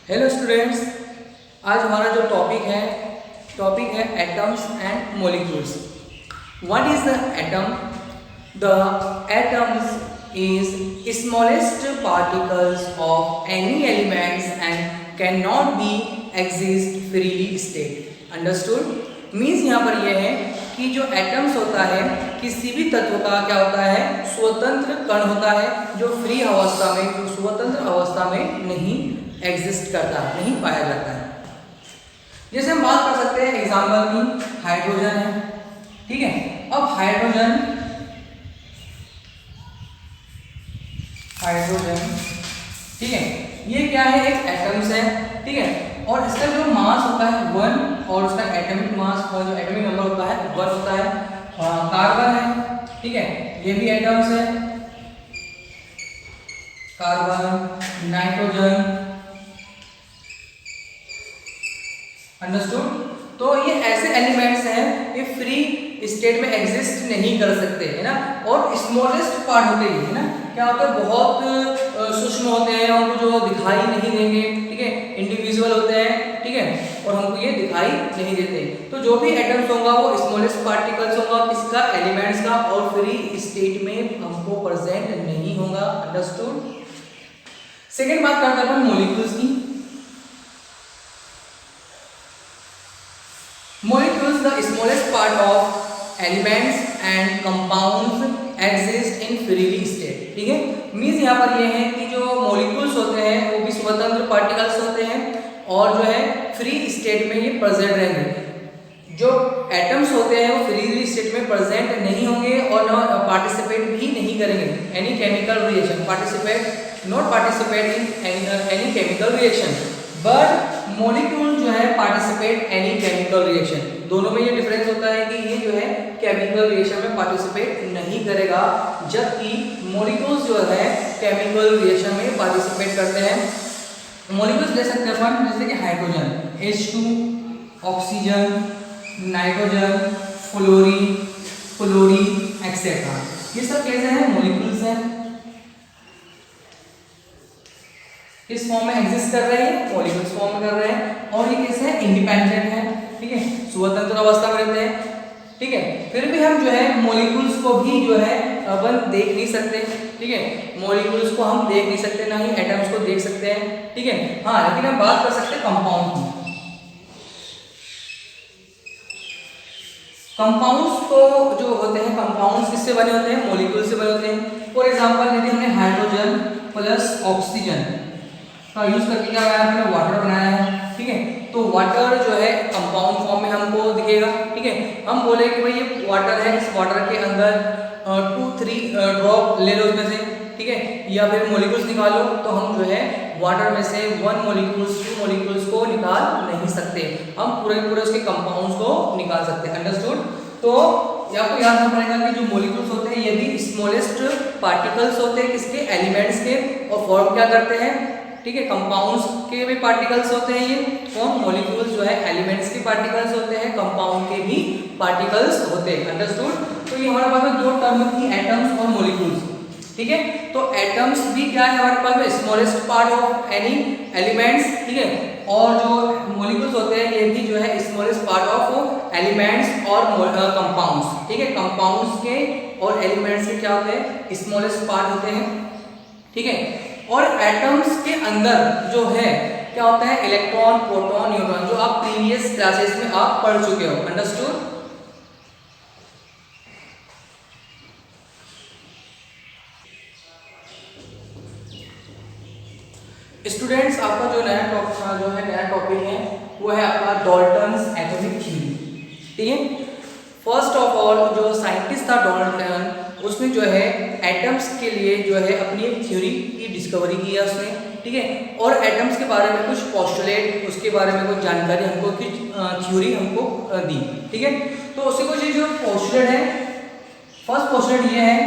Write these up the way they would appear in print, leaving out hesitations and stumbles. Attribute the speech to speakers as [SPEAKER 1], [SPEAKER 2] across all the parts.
[SPEAKER 1] Hello students, आज हमारा जो टॉपिक है atoms and molecules. What is the atom? The atoms is smallest particles of any elements and can not be exist freely state. Understood? Means यहाँ पर यह है कि जो एटम्स होता है किसी भी तत्व का क्या होता है, स्वतंत्र कण होता है जो फ्री अवस्था में, जो स्वतंत्र अवस्था में नहीं एग्जिस्ट करता, नहीं पाया जाता है। जैसे हम बात कर सकते हैं एग्जाम्पल की, हाइड्रोजन है, ठीक है। अब हाइड्रोजन ठीक है, ये क्या है, एक एटम्स है, ठीक है। और इसका जो मास होता है 1 और उसका एटॉमिक मास और जो एटॉमिक नंबर होता है 1 होता है। कार्बन है, ठीक है, ये भी एटम्स है, कार्बन, नाइट्रोजन। अंडरस्टूड? तो ये ऐसे एलिमेंट्स हैं ये फ्री स्टेट में एग्जिस्ट नहीं कर सकते, है ना। और स्मॉलेस्ट पार्ट होते हैं, है ना, क्या होता है, बहुत सूक्ष्म होते हैं, हमको जो दिखाई नहीं देंगे, ठीक है, इंडिविजुअल होते हैं, ठीक है, और हमको ये दिखाई नहीं देते। तो जो भी एटम्स होगा वो स्मॉलेस्ट पार्टिकल्स होगा किसका, एलिमेंट्स का, और फ्री स्टेट में हमको प्रेजेंट नहीं होगा। अंडरस्टूड? सेकेंड बात करते हैं अपन मॉलिक्यूल्स की। Molecules, the smallest part of elements and compounds exist in freely state, ठीक है। मीन्स यहाँ पर ये है कि जो मॉलिक्यूल्स होते हैं वो भी स्वतंत्र पार्टिकल्स होते हैं और जो है फ्री स्टेट में ये प्रेजेंट रहेंगे। जो एटम्स होते हैं वो फ्री स्टेट में प्रेजेंट नहीं होंगे और पार्टिसिपेट भी नहीं करेंगे any chemical reaction, not participate in any chemical reaction, but molecule जो है पार्टिसिपेट एनी केमिकल रिएक्शन। दोनों में ये डिफरेंस होता है कि ये जो है केमिकल रिएक्शन में पार्टिसिपेट नहीं करेगा, जबकि मॉलिक्यूल्स जो है केमिकल रिएक्शन में पार्टिसिपेट करते हैं। मॉलिक्यूल्स ले सकते हैं अपन, जैसे कि hydrogen H2, oxygen, nitrogen, fluorine etcetera, ये सब कैसे हैं, मॉलिक्यूल्स हैं, इस फॉर्म में एग्जिस्ट कर रहे हैं, मॉलिक्यूल्स फॉर्म कर रहे हैं, और ये कैसे है, इंडिपेंडेंट है, ठीक है, स्वतंत्र अवस्था में रहते हैं, ठीक है। फिर भी हम जो है मॉलिक्यूल्स को भी जो है अपन देख नहीं सकते, ठीक है, मॉलिक्यूल्स को हम देख नहीं सकते, ना ही एटम्स को देख सकते हैं, ठीक है। हाँ, लेकिन हम बात कर सकते हैं कंपाउंड की। कंपाउंड्स को जो होते हैं, कंपाउंड्स किससे बने होते हैं, मॉलिक्यूल से बने होते हैं। फॉर एग्जांपल यदि हमने हाइड्रोजन प्लस ऑक्सीजन का यूज करके क्या बनाया, हमने वाटर बनाया है, ठीक है। तो वाटर जो है कंपाउंड फॉर्म में हमको दिखेगा, ठीक है। हम बोले कि भाई ये वाटर है, इस वाटर के अंदर 2-3 ड्रॉप ले लो उसमें से, ठीक है, या फिर मॉलिक्यूल्स निकालो, तो हम जो है वाटर में से 1 मॉलिक्यूल्स 2 मॉलिक्यूल्स को निकाल नहीं सकते, हम पूरे उसके कंपाउंड्स को निकाल सकते हैं। अंडरस्टूड? तो आपको याद रखना पड़ेगा कि जो मॉलिक्यूल्स होते हैं ये भी स्मॉलेस्ट पार्टिकल्स होते हैं किसके, एलिमेंट्स के, और फॉर्म क्या करते हैं, ठीक है, कंपाउंड्स के भी पार्टिकल्स होते हैं ये, और मॉलिक्यूल्स जो है एलिमेंट्स के पार्टिकल्स होते हैं, कंपाउंड के भी पार्टिकल्स होते हैं। अंडरस्टूड? तो ये हमारे पास में दो टर्म थी, एटम्स और मॉलिक्यूल्स, ठीक है। तो एटम्स भी क्या है हमारे पास में, smallest part of any elements, ठीक है, और जो मॉलिक्यूल्स होते हैं ये भी जो है स्मॉलेस्ट पार्ट ऑफ एलिमेंट्स और कंपाउंड्स, ठीक है। कंपाउंड्स के और एलिमेंट्स के क्या होते हैं, स्मॉलेस्ट पार्ट होते हैं, ठीक है। और एटम्स के अंदर जो है क्या होता है, इलेक्ट्रॉन, प्रोटॉन, न्यूट्रॉन, जो आप प्रीवियस क्लासेस में आप पढ़ चुके हो। अंडरस्टूड? स्टूडेंट्स, आपका जो नया टॉपिक है वो है आपका डाल्टन्स एटॉमिक थ्योरी, ठीक है। फर्स्ट ऑफ ऑल जो साइंटिस्ट था डाल्टन, उसने जो है एटम्स के लिए जो है अपनी एक थ्योरी की डिस्कवरी की है उसने, ठीक है, और एटम्स के बारे में कुछ पोस्टुलेट, उसके बारे में कुछ जानकारी हमको, कुछ थ्योरी हमको दी, ठीक है। तो उससे कुछ जो पोस्टुलेट है, फर्स्ट पोस्टुलेट ये है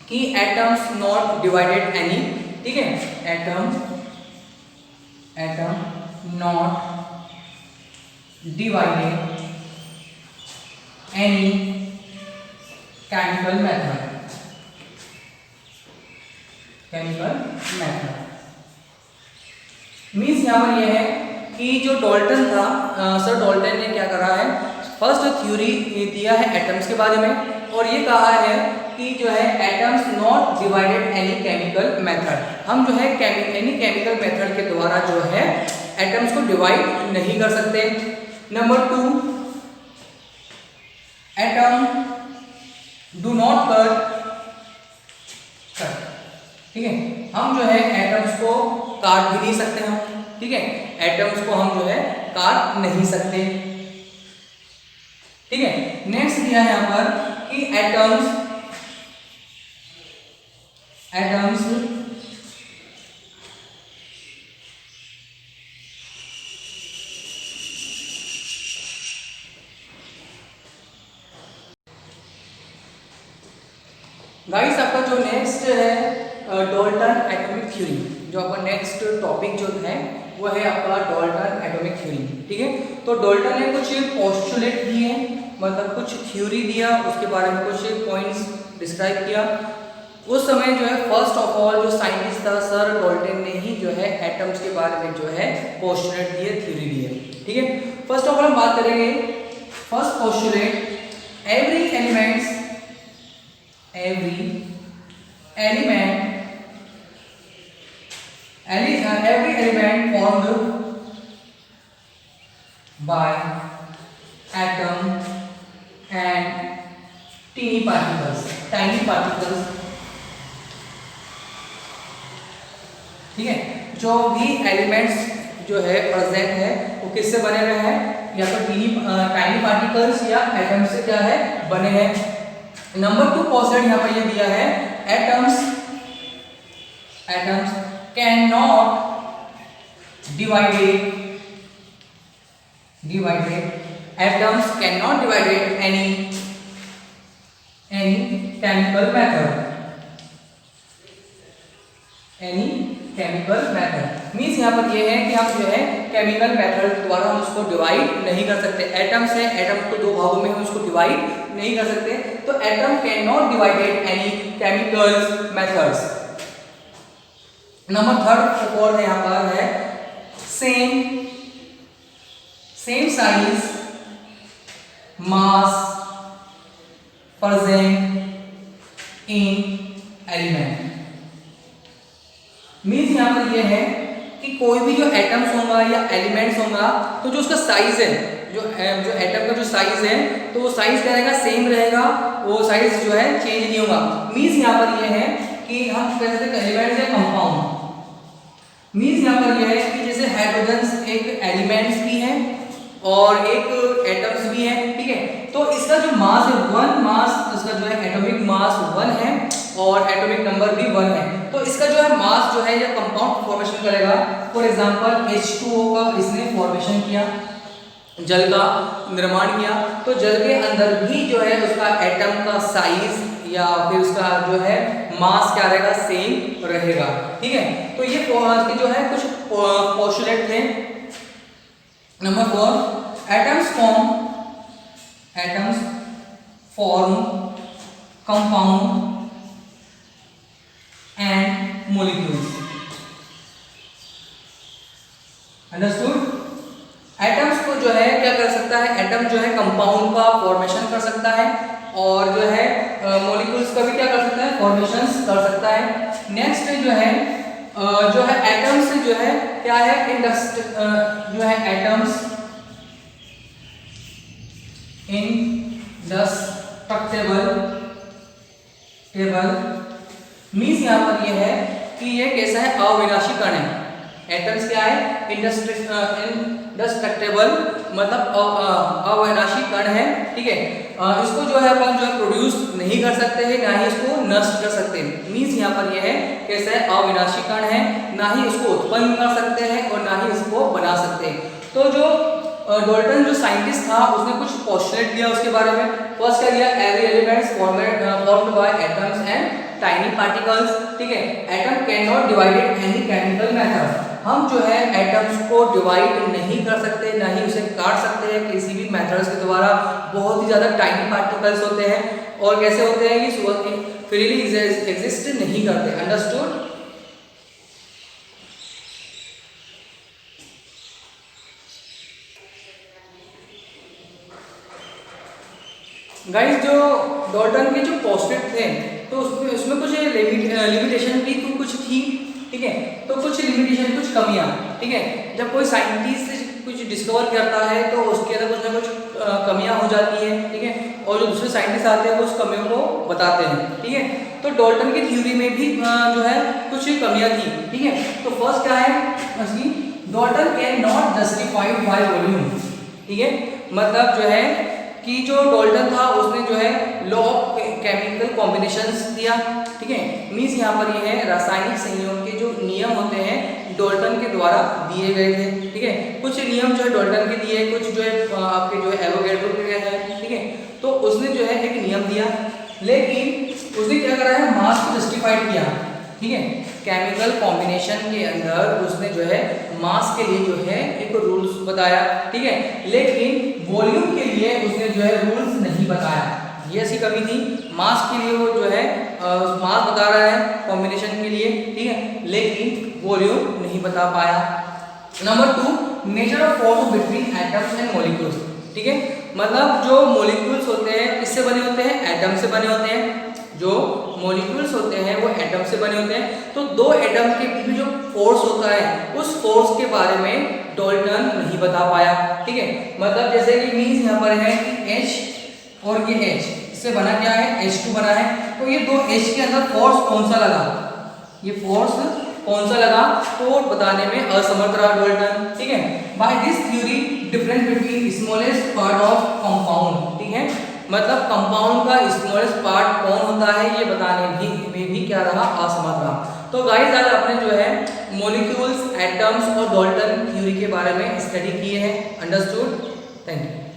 [SPEAKER 1] कि एटम्स नॉट डिवाइडेड एनी, ठीक है, atom not divided any chemical method, means यहाँ पर यह है कि जो डाल्टन था, सर डाल्टन ने क्या करा है, फर्स्ट थ्योरी दिया है एटम्स के बारे में, और ये कहा है कि जो है atoms not divided any chemical method, हम जो है एनी केमिकल मेथड के द्वारा जो है एटम्स को डिवाइड नहीं कर सकते। Number 2, atom do not cut, ठीक है, हम जो है एटम्स को काट भी नहीं सकते हम, ठीक है, एटम्स को हम जो है काट नहीं सकते, ठीक है। नेक्स्ट दिया है यहाँ पर कि एटम्स गाइस, आपका जो नेक्स्ट है डाल्टन एटॉमिक थ्योरी, जो आपका नेक्स्ट टॉपिक जो है वो है आपका डाल्टन एटॉमिक थ्योरी, ठीक है। तो डाल्टन ने कुछ पोस्टुलेट दिए, मतलब कुछ थ्योरी दिया, उसके बारे में कुछ पॉइंट्स डिस्क्राइब किया। उस समय जो है फर्स्ट ऑफ ऑल जो साइंटिस्ट था सर डाल्टन ने ही जो है एटम्स के बारे में जो है पोस्टुलेट दिए, थ्योरी दिए, ठीक है। फर्स्ट ऑफ ऑल हम बात करेंगे first postulate, every element formed by atom and tiny particles, ठीक है। जो भी एलिमेंट्स जो है प्रेजेंट है वो किससे बने हुए हैं, या तो टाइनी पार्टिकल्स या एटम से क्या है बने हैं। नंबर 2 पोस्टुलेट यहाँ पर ये दिया है, atoms can not divided atoms can not divided any chemical method, means यहाँ पर ये है कि हम जो है केमिकल मेथड द्वारा हम उसको डिवाइड नहीं कर सकते। एटम्स है, एटम को 2 भागों में हम उसको डिवाइड नहीं कर सकते, तो atom can not divided any chemical methods. Number 3 और यहाँ पर है same size mass present in element, means यहाँ पर यह है कि कोई भी जो एटम्स होगा या एलिमेंट्स होगा तो जो उसका साइज है, जो एटम का जो साइज है तो वो साइज क्या रहेगा, सेम रहेगा, वो साइज जो है चेंज नहीं होगा। मीन्स यहाँ पर यह है कि हम कह सकते हैं एलिमेंट्स या कंपाउंड, मीन्स यहाँ पर यह है कि जैसे हाइड्रोजन एक एलिमेंट्स भी है और एक एटम्स भी है, ठीक है। तो इसका जो मास है 1 मास, इसका जो है एटॉमिक मास 1 है और एटॉमिक नंबर भी 1 है, तो इसका जो है मास जो है ये कंपाउंड फॉर्मेशन करेगा। फॉर एग्जांपल H2O का इसने फॉर्मेशन किया, जल का निर्माण किया, तो जल के अंदर भी जो है उसका एटम का साइज या फिर उसका जो है मास क्या रहेगा, सेम रहेगा, ठीक है। तो ये जो है कुछ पोस्टुलेट थे। Number 4, atoms form compound and molecules, understood. Atoms को जो है क्या कर सकता है, एटम जो है कंपाउंड का फॉर्मेशन कर सकता है और जो है मॉलिक्यूल्स का भी क्या कर सकता है, फॉर्मेशंस कर सकता है। नेक्स्ट जो है एटम्स जो है क्या है, जो है एटम्स इंडेस्ट्रक्टिबल, मीन्स यहाँ पर ये है कि ये कैसा है, अविनाशी कण है। एटम्स क्या है, इंडेस्ट्रक्टिबल मतलब अविनाशी कण है, ठीक है। इसको जो है अपन जो प्रोड्यूस नहीं कर सकते हैं, ना ही इसको नष्ट कर सकते हैं। मीन्स यहाँ पर यह है कैसा है, अविनाशी कण है, ना ही इसको उत्पन्न कर सकते हैं और ना ही इसको बना सकते हैं। तो जो डाल्टन जो साइंटिस्ट था उसने कुछ पोस्टुलेट दिया उसके बारे में। फर्स्ट क्या दिया, every elements formed by atoms and tiny particles, ठीक है। Atom can not divided any chemical method, हम जो है एटम्स को डिवाइड नहीं कर सकते, ना ही उसे काट सकते हैं किसी भी मेथड्स के द्वारा। बहुत ही ज़्यादा टाइनी पार्टिकल्स होते हैं और कैसे होते हैं कि फ्रीली एग्जिस्ट नहीं करते, अंडरस्टूड। डॉल्टन के जो पोस्टुलेट थे तो उसमें कुछ लिमिटेशन भी तो कुछ थी, ठीक है। तो कुछ लिमिटेशन, कुछ कमियां, ठीक है। जब कोई साइंटिस्ट कुछ डिस्कवर करता है तो उसके अंदर कुछ ना कुछ कमियां हो जाती है, ठीक है। और जो दूसरे साइंटिस्ट आते हैं वो उस कमियों को बताते हैं, ठीक है। तो डॉल्टन की थ्योरी में भी जो है कुछ कमियां थी, ठीक है। तो फर्स्ट क्या है इसकी, Dalton can not justified by volume, ठीक है। मतलब जो है कि जो डॉल्टन था उसने जो है लॉ ऑफ केमिकल कॉम्बिनेशंस दिया, ठीक है। मीन्स यहाँ पर ये है रासायनिक संयोग के जो नियम होते हैं डॉल्टन के द्वारा दिए गए थे, ठीक है। कुछ नियम जो है डॉल्टन के दिए, कुछ जो है आपके जो है एवोगैड्रो के है, ठीक है। तो उसने जो है एक नियम दिया, लेकिन उसने क्या करा है, मास को जस्टिफाइड किया, ठीक है। केमिकल कॉम्बिनेशन के अंदर उसने जो है मास के लिए जो है एक रूल्स बताया, ठीक है। लेकिन वॉल्यूम के लिए उसने जो है रूल्स नहीं बताया, ये ऐसी कमी थी। मास के लिए वो जो है मास बता रहा है कॉम्बिनेशन के लिए, ठीक है, लेकिन वॉल्यूम नहीं बता पाया। Number 2, nature of force between atoms and molecules, ठीक है। मतलब जो मॉलिक्यूल्स होते हैं किससे बने होते हैं, एटम से बने होते हैं। जो मॉलिक्यूल्स होते हैं वो एटम से बने होते हैं। तो दो एटम के बीच में जो फोर्स होता है उस फोर्स के बारे में डॉल्टन नहीं बता पाया, ठीक है। मतलब जैसे कि मीन्स यहाँ पर है कि H और ये H, इससे बना क्या है, H2 बना है। तो ये दो H के अंदर फोर्स कौन सा लगा, ये फोर्स कौन सा लगा, तो बताने में असमर्थ रहा डॉल्टन, ठीक है। By this theory difference between smallest part of compound, ठीक है। मतलब कंपाउंड का स्मॉलेस्ट पार्ट कौन होता है ये बताने में भी क्या रहा, असमर्थ रहा। तो गाइस आज आपने जो है मॉलिक्यूल्स, एटम्स और डॉल्टन थ्योरी के बारे में स्टडी किए हैं, अंडरस्टूड। Thank you.